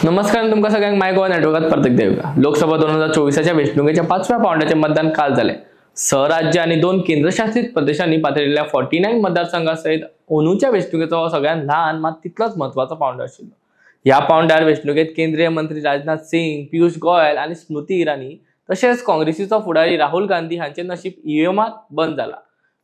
नमस्कार, तुमका सगळ्यांक माय गोवा नेटवर्कात परत देऊया। लोकसभा 2024च्या वेंचणुकेच्या 5व्या पावंड्याचे मतदान काल झाले। 6 राज्य आणि 2 केंद्रशासित प्रदेशांनी पातळिल्ल्या 49 मतदारसंघासहित ओनूच्या वेंचणुकेचो सगळ्यात लहान मात तितलोच महत्वाचा पावंडो आशिल्लो। या पावंड्यार वेंचणुकेत केंद्रीय मंत्री राजनाथ सिंग, पीयूष गोयल आणि स्मृती इराणी तसेच काँग्रेसीचो फुडारी राहुल गांधी हांचे नशीब ईव्हीएमात बंद झाला।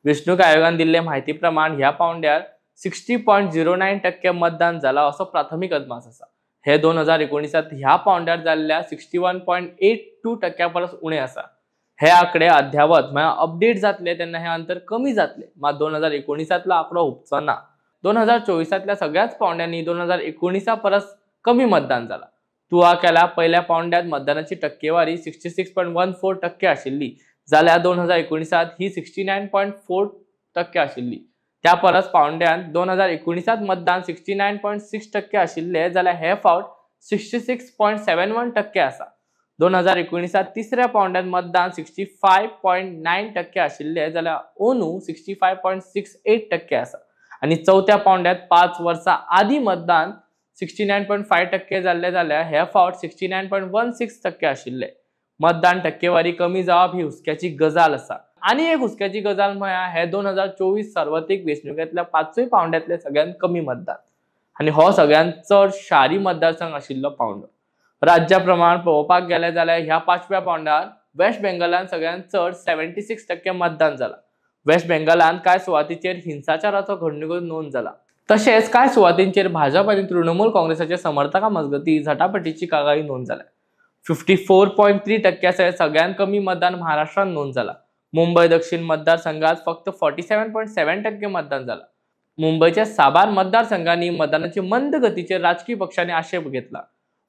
वेंचणूक आयोगान दिल्ले माहिती प्रमाण ह्या पावंड्यार 60.09% मतदान जाला असो प्राथमिक अदमास आसा। हे 2019 ह्या पावंड्यार जाल्ल्या 61.82% परस उणे आसा। हे आकडे अद्यावत अपडेट जातले तेन्ना हे अंतर कमी जातले, मात 2019 आकडो हुबचो ना। 2024 सगळ्याच पावंड्यांनी 2019 परस कमी मतदान जाला। तुळा केल्या पहिल्या पावंड्यात मतदानाची टक्केवारी 66.14% आशिल्ली, जाल्यार 2019 ही 69.4% आशिल्ली। त्या परस पावंड्यात 2019 मतदान 69.6% आशिल्ले, जाल्यार हे फावट 66.71% आसा। 2019 तिसऱ्या पावंड्यात मतदान 65.9% आशिल्ले, जाल्यार ओनू 65.68% आसा। आणि चौथ्या पावंड्यात 5 वर्सां आदी मतदान 69.5% जाल्ले, जाल्यार हे फावट 69.16% आशिल्ले। मतदान टक्केवारी कमी जावप ही हुस्क्याची गजाल आसा। आणि एक हुस्क्याची गजाल म्हळ्यार हे 2024 सार्वत्रिक वेंचणुकेतल्या 5 पावंड्यातले सगळ्यात कमी मतदान आणि हो सगळ्यात चड शारी मतदारसंघ आशिल्लो पावंडो। राज्या प्रमाण पळोवपाक गेले जाल्यार ह्या 5व्या पावंड्यार वेस्ट बेंगलान सगळ्यात चड 76% मतदान जाला। वेस्ट बेंगलान कांय सुवातींचेर हिंसाचाराचो घडणुको नोंद जाला। तशेंच कांय सुवातींचेर भाजप आणि तृणमूल काँग्रेसाच्या समर्थकां मजगती झटापटीची कागाळी नोंद जाल्या। 54.3% सगळ्यात कमी मतदान महाराष्ट्रात नोंद जाला। मुंबई दक्षिण मतदारसंघात फक्त 47.7% मतदान झाला। मुंबईच्या साबार मतदारसंघांनी मतदानाची मंद गतीचेर राजकीय पक्षांनी आक्षेप घेतला।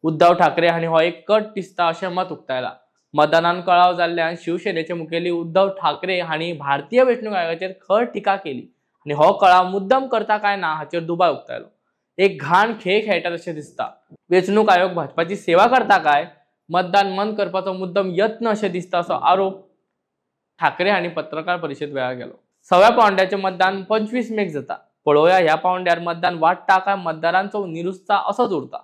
उद्धव ठाकरे हांणी हो एक कट दिसता अशें मत उक्तायला। मतदानान कळाव जाल्ल्यान शिवसेनेचे मुखेली उद्धव ठाकरे हांणी भारतीय वेंचणूक आयोगाचेर खर टिका केली आणि हो कळाव मुद्दम करता काय ना हाचेर दुबाव उक्तायलो। एक घाण खेळ खेळटात अशें दिसता। वेंचणूक आयोग भाजपाची सेवा करता काय, मतदान मंद करपाचो मुद्दम यत्न अशें दिसता असो आरोप ठाकरे हांणी पत्रकार परिशद वेळार केलो। 6व्या पावंड्याचे मतदान 25 मेक जाता। पळोवया ह्या पावंड्यार मतदान वाडटा काय मतदारांचो निरुत्साह असोच उरता।